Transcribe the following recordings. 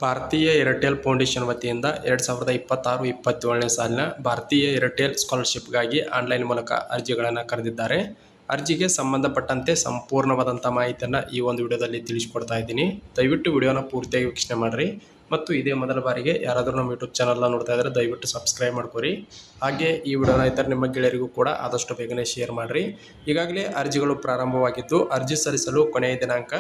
ಭಾರತೀಯ Airtel foundation ವತಿಯಿಂದ 2026-27ನೇ ಸಾಲಿನ ಭಾರತೀಯ ಏರ್ಟೆಲ್ ಸ್ಕಾಲರ್ಶಿಪ್ಗಾಗಿ ಆನ್ಲೈನ್ ಮೂಲಕ ಅರ್ಜಿಗಳನ್ನು ಕರೆದಿದ್ದಾರೆ. ಅರ್ಜಿಗೆ ಸಂಬಂಧಪಟ್ಟಂತೆ ಸಂಪೂರ್ಣವಾದಂಥ ಮಾಹಿತಿಯನ್ನು ಈ ಒಂದು ವಿಡಿಯೋದಲ್ಲಿ ತಿಳಿಸ್ಕೊಡ್ತಾ ಇದ್ದೀನಿ. ದಯವಿಟ್ಟು ವಿಡಿಯೋನ ಪೂರ್ತಿಯಾಗಿ ವೀಕ್ಷಣೆ ಮಾಡಿರಿ. ಮತ್ತು ಇದೇ ಮೊದಲ ಬಾರಿಗೆ ಯಾರಾದರೂ ನಮ್ಮ ಯೂಟ್ಯೂಬ್ ಚಾನಲ್ನ ನೋಡ್ತಾ ಇದ್ದರೆ ದಯವಿಟ್ಟು ಸಬ್ಸ್ಕ್ರೈಬ್ ಮಾಡ್ಕೊರಿ. ಹಾಗೆ ಈ ವಿಡಿಯೋನ ಇತರ ನಿಮ್ಮ ಗೆಳೆಯರಿಗೂ ಕೂಡ ಆದಷ್ಟು ಬೇಗನೆ ಶೇರ್ ಮಾಡಿರಿ. ಈಗಾಗಲೇ ಅರ್ಜಿಗಳು ಪ್ರಾರಂಭವಾಗಿದ್ದು ಅರ್ಜಿ ಸಲ್ಲಿಸಲು ಕೊನೆಯ ದಿನಾಂಕ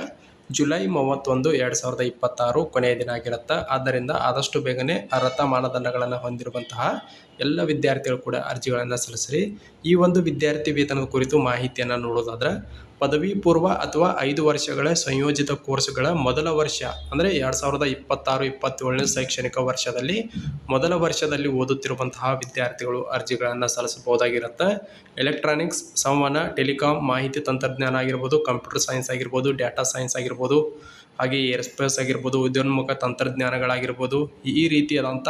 ಜುಲೈ 31, 2026 ಕೊನೆಯ ದಿನ ಆಗಿರುತ್ತೆ. ಆದ್ದರಿಂದ ಆದಷ್ಟು ಬೇಗನೆ ಅರ್ಹತಾ ಮಾನದಂಡಗಳನ್ನು ಹೊಂದಿರುವಂತಹ ಎಲ್ಲ ವಿದ್ಯಾರ್ಥಿಗಳು ಕೂಡ ಅರ್ಜಿಗಳನ್ನು ಸಲ್ಲಿಸಿರಿ. ಈ ಒಂದು ವಿದ್ಯಾರ್ಥಿ ವೇತನದ ಕುರಿತು ಮಾಹಿತಿಯನ್ನು ನೋಡೋದಾದ್ರೆ, ಪದವಿ ಪೂರ್ವ ಅಥವಾ 5 ವರ್ಷಗಳ ಸಂಯೋಜಿತ ಕೋರ್ಸ್ಗಳ ಮೊದಲ ವರ್ಷ ಅಂದರೆ 2026-27ನೇ ಶೈಕ್ಷಣಿಕ ವರ್ಷದಲ್ಲಿ ಮೊದಲ ವರ್ಷದಲ್ಲಿ ಓದುತ್ತಿರುವಂತಹ ವಿದ್ಯಾರ್ಥಿಗಳು ಅರ್ಜಿಗಳನ್ನು ಸಲ್ಲಿಸಬಹುದಾಗಿರುತ್ತೆ. ಎಲೆಕ್ಟ್ರಾನಿಕ್ಸ್, ಸಂವಹನ, ಟೆಲಿಕಾಂ, ಮಾಹಿತಿ ತಂತ್ರಜ್ಞಾನ ಆಗಿರ್ಬೋದು, ಕಂಪ್ಯೂಟರ್ ಸೈನ್ಸ್ ಆಗಿರ್ಬೋದು, ಡಾಟಾ ಸೈನ್ಸ್ ಆಗಿರ್ಬೋದು, ಹಾಗೆ ಏರ್ಸ್ಪೇಸ್ ಆಗಿರ್ಬೋದು, ಉದ್ಯೋನ್ಮುಖ ತಂತ್ರಜ್ಞಾನಗಳಾಗಿರ್ಬೋದು, ಈ ರೀತಿಯಾದಂಥ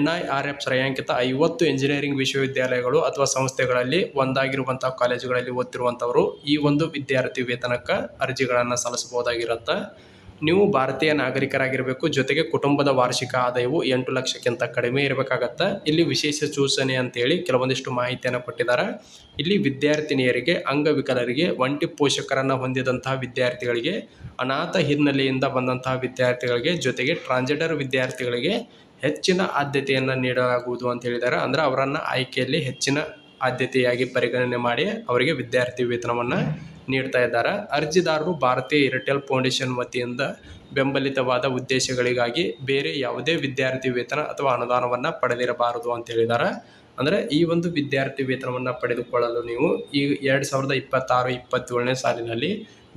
NIRF ಶ್ರೇಯಾಂಕಿತ 50 ಎಂಜಿನಿಯರಿಂಗ್ ವಿಶ್ವವಿದ್ಯಾಲಯಗಳು ಅಥವಾ ಸಂಸ್ಥೆಗಳಲ್ಲಿ ಒಂದಾಗಿರುವಂಥ ಕಾಲೇಜುಗಳಲ್ಲಿ ಓದ್ತಿರುವಂಥವರು ಈ ಒಂದು ವಿದ್ಯಾರ್ಥಿ ವೇತನಕ್ಕೆ ಅರ್ಜಿಗಳನ್ನು ಸಲ್ಲಿಸಬಹುದಾಗಿರುತ್ತೆ. ನೀವು ಭಾರತೀಯ ನಾಗರಿಕರಾಗಿರಬೇಕು. ಜೊತೆಗೆ ಕುಟುಂಬದ ವಾರ್ಷಿಕ ಆದಾಯವು 8 ಲಕ್ಷಕ್ಕಿಂತ ಕಡಿಮೆ ಇರಬೇಕಾಗತ್ತೆ. ಇಲ್ಲಿ ವಿಶೇಷ ಸೂಚನೆ ಅಂತೇಳಿ ಕೆಲವೊಂದಿಷ್ಟು ಮಾಹಿತಿಯನ್ನು ಕೊಟ್ಟಿದ್ದಾರೆ. ಇಲ್ಲಿ ವಿದ್ಯಾರ್ಥಿನಿಯರಿಗೆ, ಅಂಗವಿಕಲರಿಗೆ, ಒಂಟಿ ಪೋಷಕರನ್ನು ಹೊಂದಿದಂತಹ ವಿದ್ಯಾರ್ಥಿಗಳಿಗೆ, ಅನಾಥ ಹಿನ್ನೆಲೆಯಿಂದ ಬಂದಂತಹ ವಿದ್ಯಾರ್ಥಿಗಳಿಗೆ, ಜೊತೆಗೆ ಟ್ರಾನ್ಸ್ಜೆಂಡರ್ ವಿದ್ಯಾರ್ಥಿಗಳಿಗೆ ಹೆಚ್ಚಿನ ಆದ್ಯತೆಯನ್ನು ನೀಡಲಾಗುವುದು ಅಂತ ಹೇಳಿದ್ದಾರೆ. ಅಂದರೆ ಅವರನ್ನು ಆಯ್ಕೆಯಲ್ಲಿ ಹೆಚ್ಚಿನ ಆದ್ಯತೆಯಾಗಿ ಪರಿಗಣನೆ ಮಾಡಿ ಅವರಿಗೆ ವಿದ್ಯಾರ್ಥಿ ವೇತನವನ್ನು ನೀಡ್ತಾ ಇದ್ದಾರೆ. ಅರ್ಜಿದಾರರು ಭಾರತೀಯ ಏರ್ಟೆಲ್ ಫೌಂಡೇಶನ್ ವತಿಯಿಂದ ಬೆಂಬಲಿತವಾದ ಉದ್ದೇಶಗಳಿಗಾಗಿ ಬೇರೆ ಯಾವುದೇ ವಿದ್ಯಾರ್ಥಿ ವೇತನ ಅಥವಾ ಅನುದಾನವನ್ನು ಪಡೆದಿರಬಾರದು ಅಂತ ಹೇಳಿದ್ದಾರೆ. ಅಂದರೆ ಈ ಒಂದು ವಿದ್ಯಾರ್ಥಿ ವೇತನವನ್ನು ಪಡೆದುಕೊಳ್ಳಲು ನೀವು ಈ 2026-27ನೇ ಸಾಲಿನಲ್ಲಿ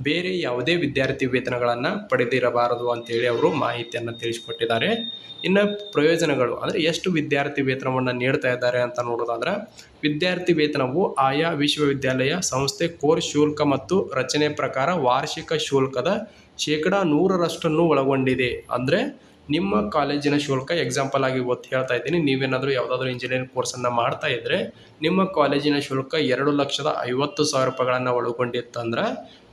ಬೇರೆ ಯಾವುದೇ ವಿದ್ಯಾರ್ಥಿ ವೇತನಗಳನ್ನು ಪಡೆದಿರಬಾರದು ಅಂತೇಳಿ ಅವರು ಮಾಹಿತಿಯನ್ನು ತಿಳಿಸಿಕೊಟ್ಟಿದ್ದಾರೆ. ಇನ್ನು ಪ್ರಯೋಜನಗಳು ಅಂದರೆ ಎಷ್ಟು ವಿದ್ಯಾರ್ಥಿ ವೇತನವನ್ನು ನೀಡ್ತಾ ಇದ್ದಾರೆ ಅಂತ ನೋಡೋದಾದ್ರೆ, ವಿದ್ಯಾರ್ಥಿ ವೇತನವು ಆಯಾ ವಿಶ್ವವಿದ್ಯಾಲಯ ಸಂಸ್ಥೆ ಕೋರ್ಸ್ ಶುಲ್ಕ ಮತ್ತು ರಚನೆ ಪ್ರಕಾರ ವಾರ್ಷಿಕ ಶುಲ್ಕದ 100% ಒಳಗೊಂಡಿದೆ. ಅಂದರೆ ನಿಮ್ಮ ಕಾಲೇಜಿನ ಶುಲ್ಕ, ಎಕ್ಸಾಂಪಲ್ ಆಗಿ ಹೇಳ್ತಾ ಇದ್ದೀನಿ, ನೀವೇನಾದರೂ ಯಾವುದಾದ್ರೂ ಇಂಜಿನಿಯರಿಂಗ್ ಕೋರ್ಸನ್ನು ಮಾಡ್ತಾ ಇದ್ದರೆ ನಿಮ್ಮ ಕಾಲೇಜಿನ ಶುಲ್ಕ 2,50,000 ರೂಪಾಯಿಗಳನ್ನು ಒಳಗೊಂಡಿತ್ತಂದ್ರೆ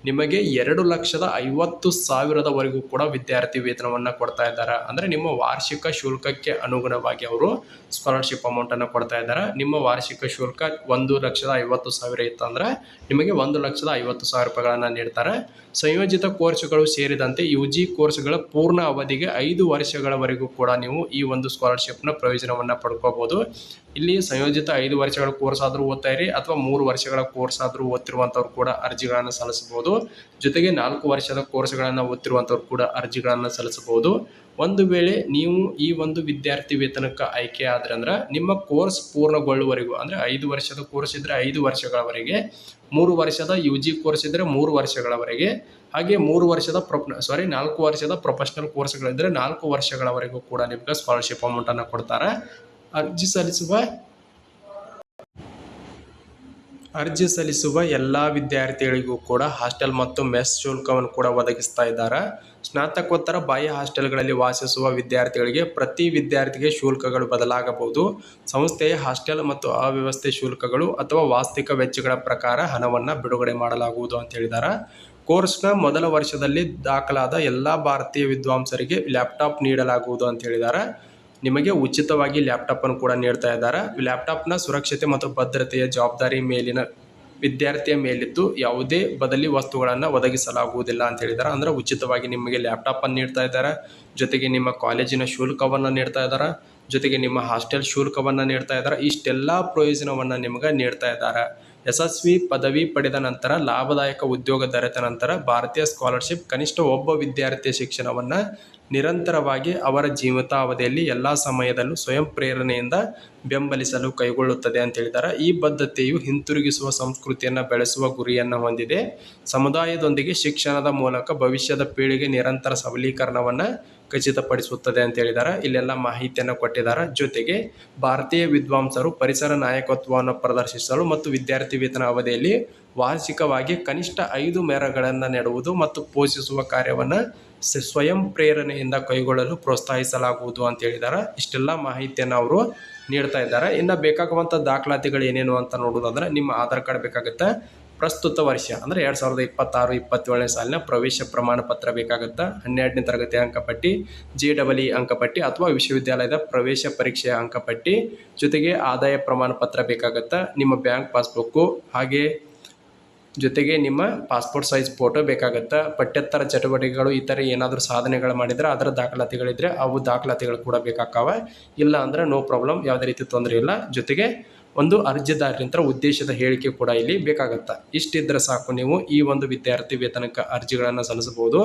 ನಿಮಗೆ 2,50,000ವರೆಗೂ ಕೂಡ ವಿದ್ಯಾರ್ಥಿ ವೇತನವನ್ನು ಕೊಡ್ತಾ ಇದ್ದಾರೆ. ಅಂದರೆ ನಿಮ್ಮ ವಾರ್ಷಿಕ ಶುಲ್ಕಕ್ಕೆ ಅನುಗುಣವಾಗಿ ಅವರು ಸ್ಕಾಲರ್ಶಿಪ್ ಅಮೌಂಟನ್ನು ಕೊಡ್ತಾ ಇದ್ದಾರೆ. ನಿಮ್ಮ ವಾರ್ಷಿಕ ಶುಲ್ಕ 1,50,000 ಇತ್ತಂದ್ರೆ ನಿಮಗೆ 1,50,000 ರೂಪಾಯಿಗಳನ್ನು ನೀಡ್ತಾರೆ. ಸಂಯೋಜಿತ ಕೋರ್ಸ್ಗಳು ಸೇರಿದಂತೆ UG ಕೋರ್ಸ್ಗಳ ಪೂರ್ಣ ಅವಧಿಗೆ 5 ವರ್ಷಗಳವರೆಗೂ ಕೂಡ ನೀವು ಈ ಒಂದು ಸ್ಕಾಲರ್ಶಿಪ್ನ ಪ್ರಯೋಜನವನ್ನು ಪಡ್ಕೋಬಹುದು. ಇಲ್ಲಿ ಸಂಯೋಜಿತ 5 ವರ್ಷಗಳ ಕೋರ್ಸ್ ಆದರೂ ಓದ್ತಾ ಇರಿ ಅಥವಾ 3 ವರ್ಷಗಳ ಕೋರ್ಸ್ ಆದರೂ ಓದ್ತಿರುವಂಥವ್ರು ಕೂಡ ಅರ್ಜಿಗಳನ್ನು ಸಲ್ಲಿಸಬಹುದು. ಜೊತೆಗೆ 4 ವರ್ಷದ ಕೋರ್ಸ್ಗಳನ್ನು ಓದ್ತಿರುವಂಥವ್ರು ಕೂಡ ಅರ್ಜಿಗಳನ್ನು ಸಲ್ಲಿಸಬಹುದು. ಒಂದು ವೇಳೆ ನೀವು ಈ ಒಂದು ವಿದ್ಯಾರ್ಥಿ ವೇತನಕ್ಕೆ ಆಯ್ಕೆ ಆದ್ರೆ ಅಂದ್ರೆ ನಿಮ್ಮ ಕೋರ್ಸ್ ಪೂರ್ಣಗೊಳ್ಳುವವರೆಗೂ, ಅಂದರೆ 5 ವರ್ಷದ ಕೋರ್ಸ್ ಇದ್ದರೆ 5 ವರ್ಷಗಳವರೆಗೆ, 3 ವರ್ಷದ UG ಕೋರ್ಸ್ ಇದ್ದರೆ 3 ವರ್ಷಗಳವರೆಗೆ, ಹಾಗೆ 4 ವರ್ಷದ ಪ್ರೊಫೆಷನಲ್ ಕೋರ್ಸ್ಗಳಿದ್ದರೆ 4 ವರ್ಷಗಳವರೆಗೂ ಕೂಡ ನಿಮಗೆ ಸ್ಕಾಲರ್ಶಿಪ್ ಅಮೌಂಟನ್ನು ಕೊಡ್ತಾರೆ. ಅರ್ಜಿ ಸಲ್ಲಿಸುವ ಎಲ್ಲ ವಿದ್ಯಾರ್ಥಿಗಳಿಗೂ ಕೂಡ ಹಾಸ್ಟೆಲ್ ಮತ್ತು ಮೆಸ್ ಶುಲ್ಕವನ್ನು ಕೂಡ ಒದಗಿಸ್ತಾ ಇದ್ದಾರೆ. ಸ್ನಾತಕೋತ್ತರ ಬಾಹ್ಯ ಹಾಸ್ಟೆಲ್ಗಳಲ್ಲಿ ವಾಸಿಸುವ ವಿದ್ಯಾರ್ಥಿಗಳಿಗೆ ಪ್ರತಿ ವಿದ್ಯಾರ್ಥಿಗೆ ಶುಲ್ಕಗಳು ಬದಲಾಗಬಹುದು. ಸಂಸ್ಥೆಯ ಹಾಸ್ಟೆಲ್ ಮತ್ತು ಅವ್ಯವಸ್ಥೆ ಶುಲ್ಕಗಳು ಅಥವಾ ವಾಸ್ತವಿಕ ವೆಚ್ಚಗಳ ಪ್ರಕಾರ ಹಣವನ್ನು ಬಿಡುಗಡೆ ಮಾಡಲಾಗುವುದು ಅಂತ ಹೇಳಿದ್ದಾರೆ. ಕೋರ್ಸ್ನ ಮೊದಲ ವರ್ಷದಲ್ಲಿ ದಾಖಲಾದ ಎಲ್ಲ ಭಾರತೀಯ ವಿದ್ವಾಂಸರಿಗೆ ಲ್ಯಾಪ್ಟಾಪ್ ನೀಡಲಾಗುವುದು ಅಂತ ಹೇಳಿದ್ದಾರೆ. ನಿಮಗೆ ಉಚಿತವಾಗಿ ಲ್ಯಾಪ್ಟಾಪನ್ನು ಕೂಡ ನೀಡ್ತಾ ಇದ್ದಾರೆ. ಲ್ಯಾಪ್ಟಾಪ್ನ ಸುರಕ್ಷತೆ ಮತ್ತು ಭದ್ರತೆಯ ಜವಾಬ್ದಾರಿ ಮೇಲಿನ ವಿದ್ಯಾರ್ಥಿಯ ಮೇಲಿದ್ದು ಯಾವುದೇ ಬದಲಿ ವಸ್ತುಗಳನ್ನು ಒದಗಿಸಲಾಗುವುದಿಲ್ಲ ಅಂತ ಹೇಳಿದ್ದಾರೆ. ಅಂದರೆ ಉಚಿತವಾಗಿ ನಿಮಗೆ ಲ್ಯಾಪ್ಟಾಪನ್ನು ನೀಡ್ತಾ ಇದ್ದಾರೆ, ಜೊತೆಗೆ ನಿಮ್ಮ ಕಾಲೇಜಿನ ಶುಲ್ಕವನ್ನು ನೀಡ್ತಾ ಇದ್ದಾರೆ, ಜೊತೆಗೆ ನಿಮ್ಮ ಹಾಸ್ಟೆಲ್ ಶುಲ್ಕವನ್ನು ನೀಡ್ತಾ ಇದ್ದಾರೆ. ಇಷ್ಟೆಲ್ಲ ಪ್ರಯೋಜನವನ್ನು ನಿಮಗೆ ನೀಡ್ತಾ ಇದ್ದಾರೆ. ಯಶಸ್ವಿ ಪದವಿ ಪಡೆದ ನಂತರ ಲಾಭದಾಯಕ ಉದ್ಯೋಗ ದೊರೆತ ನಂತರ ಭಾರತೀಯ ಸ್ಕಾಲರ್ಶಿಪ್ ಕನಿಷ್ಠ ಒಬ್ಬ ವಿದ್ಯಾರ್ಥಿಯ ಶಿಕ್ಷಣವನ್ನು ನಿರಂತರವಾಗಿ ಅವರ ಜೀವಿತಾವಧಿಯಲ್ಲಿ ಎಲ್ಲ ಸಮಯದಲ್ಲೂ ಸ್ವಯಂ ಪ್ರೇರಣೆಯಿಂದ ಬೆಂಬಲಿಸಲು ಕೈಗೊಳ್ಳುತ್ತದೆ ಅಂತ ಹೇಳಿದ್ದಾರೆ. ಈ ಬದ್ಧತೆಯು ಹಿಂತಿರುಗಿಸುವ ಸಂಸ್ಕೃತಿಯನ್ನು ಬೆಳೆಸುವ ಗುರಿಯನ್ನು ಹೊಂದಿದೆ. ಸಮುದಾಯದೊಂದಿಗೆ ಶಿಕ್ಷಣದ ಮೂಲಕ ಭವಿಷ್ಯದ ಪೀಳಿಗೆ ನಿರಂತರ ಸಬಲೀಕರಣವನ್ನು ಖಚಿತಪಡಿಸುತ್ತದೆ ಅಂತ ಹೇಳಿದ್ದಾರೆ. ಇಲ್ಲೆಲ್ಲ ಮಾಹಿತಿಯನ್ನು ಕೊಟ್ಟಿದ್ದಾರೆ. ಜೊತೆಗೆ ಭಾರತೀಯ ವಿದ್ವಾಂಸರು ಪರಿಸರ ನಾಯಕತ್ವವನ್ನು ಪ್ರದರ್ಶಿಸಲು ಮತ್ತು ವಿದ್ಯಾರ್ಥಿ ವೇತನ ಅವಧಿಯಲ್ಲಿ ವಾರ್ಷಿಕವಾಗಿ ಕನಿಷ್ಠ 5 ಮರಗಳನ್ನು ನೆಡುವುದು ಮತ್ತು ಪೋಷಿಸುವ ಕಾರ್ಯವನ್ನು ಸ್ವಯಂ ಪ್ರೇರಣೆಯಿಂದ ಕೈಗೊಳ್ಳಲು ಪ್ರೋತ್ಸಾಹಿಸಲಾಗುವುದು ಅಂತ ಹೇಳಿದ್ದಾರೆ. ಇಷ್ಟೆಲ್ಲ ಮಾಹಿತಿಯನ್ನು ಅವರು ನೀಡ್ತಾ ಇದ್ದಾರೆ. ಇನ್ನು ಬೇಕಾಗುವಂಥ ದಾಖಲಾತಿಗಳು ಏನೇನು ಅಂತ ನೋಡೋದಾದ್ರೆ, ನಿಮ್ಮ ಆಧಾರ್ ಕಾರ್ಡ್ ಬೇಕಾಗುತ್ತೆ, ಪ್ರಸ್ತುತ ವರ್ಷ ಅಂದರೆ 2026-27ನೇ ಸಾಲಿನ ಪ್ರವೇಶ ಪ್ರಮಾಣ ಪತ್ರ ಬೇಕಾಗುತ್ತಾ. 12ನೇ ತರಗತಿ ಅಂಕಪಟ್ಟಿ, JEE ಅಂಕಪಟ್ಟಿ ಅಥವಾ ವಿಶ್ವವಿದ್ಯಾಲಯದ ಪ್ರವೇಶ ಪರೀಕ್ಷೆಯ ಅಂಕಪಟ್ಟಿ, ಜೊತೆಗೆ ಆದಾಯ ಪ್ರಮಾಣ ಪತ್ರ ಬೇಕಾಗುತ್ತಾ. ನಿಮ್ಮ ಬ್ಯಾಂಕ್ ಪಾಸ್ಬುಕ್ಕು, ಹಾಗೆ ಜೊತೆಗೆ ನಿಮ್ಮ ಪಾಸ್ಪೋರ್ಟ್ ಸೈಜ್ ಫೋಟೋ ಬೇಕಾಗುತ್ತಾ. ಪಠ್ಯೇತರ ಚಟುವಟಿಕೆಗಳು ಇತರೆ ಏನಾದರೂ ಸಾಧನೆಗಳು ಮಾಡಿದರೆ ಅದರ ದಾಖಲಾತಿಗಳಿದ್ರೆ ಅವು ದಾಖಲಾತಿಗಳು ಕೂಡ ಬೇಕಾಗ್ತಾವೆ. ಇಲ್ಲ ಅಂದರೆ ನೋ ಪ್ರಾಬ್ಲಮ್, ಯಾವುದೇ ರೀತಿ ತೊಂದರೆ ಇಲ್ಲ. ಜೊತೆಗೆ ಒಂದು ಅರ್ಜಿದಾರರಿಂದ ಉದ್ದೇಶದ ಹೇಳಿಕೆ ಕೂಡ ಇಲ್ಲಿ ಬೇಕಾಗುತ್ತೆ. ಇಷ್ಟಿದ್ರೆ ಸಾಕು, ನೀವು ಈ ಒಂದು ವಿದ್ಯಾರ್ಥಿ ವೇತನಕ್ಕೆ ಅರ್ಜಿಗಳನ್ನು ಸಲ್ಲಿಸಬಹುದು.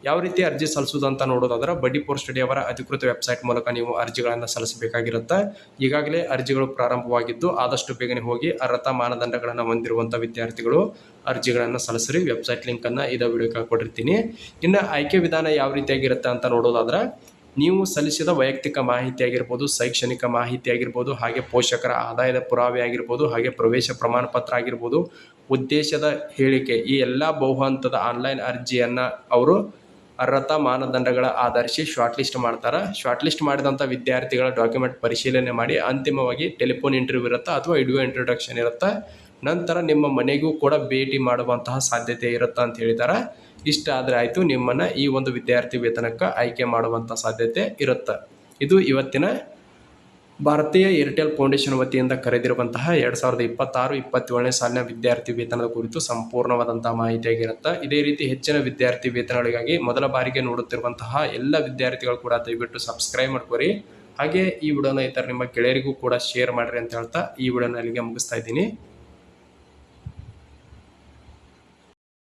ಯಾವ ರೀತಿ ಅರ್ಜಿ ಸಲ್ಲಿಸೋದು ಅಂತ ನೋಡೋದಾದ್ರೆ ಬಡ್ಡಿ ಪೋರ್ ಸ್ಟಡಿ ಅವರ ಅಧಿಕೃತ ವೆಬ್ಸೈಟ್ ಮೂಲಕ ನೀವು ಅರ್ಜಿಗಳನ್ನು ಸಲ್ಲಿಸಬೇಕಾಗಿರುತ್ತೆ. ಈಗಾಗಲೇ ಅರ್ಜಿಗಳು ಪ್ರಾರಂಭವಾಗಿದ್ದು ಆದಷ್ಟು ಬೇಗನೆ ಹೋಗಿ ಅರ್ಹತಾ ಮಾನದಂಡಗಳನ್ನು ಹೊಂದಿರುವಂಥ ವಿದ್ಯಾರ್ಥಿಗಳು ಅರ್ಜಿಗಳನ್ನು ಸಲ್ಲಿಸ್ರಿ. ವೆಬ್ಸೈಟ್ ಲಿಂಕನ್ನು ಇದೇ ವಿಡಿಯೋಕ್ಕೆ ಕೊಟ್ಟಿರ್ತೀನಿ. ಇನ್ನು ಆಯ್ಕೆ ವಿಧಾನ ಯಾವ ರೀತಿಯಾಗಿರುತ್ತೆ ಅಂತ ನೋಡೋದಾದ್ರೆ ನೀವು ಸಲ್ಲಿಸಿದ ವೈಯಕ್ತಿಕ ಮಾಹಿತಿ ಆಗಿರ್ಬೋದು, ಶೈಕ್ಷಣಿಕ ಮಾಹಿತಿ ಆಗಿರ್ಬೋದು, ಹಾಗೆ ಪೋಷಕರ ಆದಾಯದ ಪುರಾವೆ ಆಗಿರ್ಬೋದು, ಹಾಗೆ ಪ್ರವೇಶ ಪ್ರಮಾಣ ಪತ್ರ ಆಗಿರ್ಬೋದು, ಉದ್ದೇಶದ ಹೇಳಿಕೆ, ಈ ಎಲ್ಲ ಬಹುಹಂತದ ಆನ್ಲೈನ್ ಅರ್ಜಿಯನ್ನು ಅವರು ಅರ್ಹತಾ ಮಾನದಂಡಗಳ ಆಧರಿಸಿ ಶಾರ್ಟ್ ಲಿಸ್ಟ್ ಮಾಡ್ತಾರೆ. ಶಾರ್ಟ್ ಲಿಸ್ಟ್ ಮಾಡಿದಂಥ ವಿದ್ಯಾರ್ಥಿಗಳ ಡಾಕ್ಯುಮೆಂಟ್ ಪರಿಶೀಲನೆ ಮಾಡಿ ಅಂತಿಮವಾಗಿ ಟೆಲಿಫೋನ್ ಇಂಟರ್ವ್ಯೂ ಇರುತ್ತೆ ಅಥವಾ ವಿಡಿಯೋ ಇಂಟ್ರೊಡಕ್ಷನ್ ಇರುತ್ತೆ. ನಂತರ ನಿಮ್ಮ ಮನೆಗೂ ಕೂಡ ಭೇಟಿ ಮಾಡುವಂತಹ ಸಾಧ್ಯತೆ ಇರುತ್ತೆ ಅಂತ ಹೇಳಿದ್ದಾರೆ. ಇಷ್ಟ ಆದರೆ ಆಯಿತು, ನಿಮ್ಮನ್ನು ಈ ಒಂದು ವಿದ್ಯಾರ್ಥಿ ವೇತನಕ್ಕೆ ಆಯ್ಕೆ ಮಾಡುವಂಥ ಸಾಧ್ಯತೆ ಇರುತ್ತೆ. ಇದು ಇವತ್ತಿನ ಭಾರತೀಯ ಏರ್ಟೆಲ್ ಫೌಂಡೇಶನ್ ವತಿಯಿಂದ ಕರೆದಿರುವಂತಹ 2026-27ನೇ ಸಾಲಿನ ವಿದ್ಯಾರ್ಥಿ ವೇತನದ ಕುರಿತು ಸಂಪೂರ್ಣವಾದಂಥ ಮಾಹಿತಿಯಾಗಿರುತ್ತೆ. ಇದೇ ರೀತಿ ಹೆಚ್ಚಿನ ವಿದ್ಯಾರ್ಥಿ ವೇತನಗಳಿಗಾಗಿ ಮೊದಲ ಬಾರಿಗೆ ನೋಡುತ್ತಿರುವಂತಹ ಎಲ್ಲ ವಿದ್ಯಾರ್ಥಿಗಳು ಕೂಡ ದಯವಿಟ್ಟು ಸಬ್ಸ್ಕ್ರೈಬ್ ಮಾಡ್ಕೊರಿ. ಹಾಗೆ ಈ ವಿಡಿಯೋನ ಇತರ ನಿಮ್ಮ ಗೆಳೆಯರಿಗೂ ಕೂಡ ಶೇರ್ ಮಾಡಿರಿ ಅಂತ ಹೇಳ್ತಾ ಈ ವಿಡಿಯೋನ ಅಲ್ಲಿಗೆ ಮುಗಿಸ್ತಾ ಇದ್ದೀನಿ.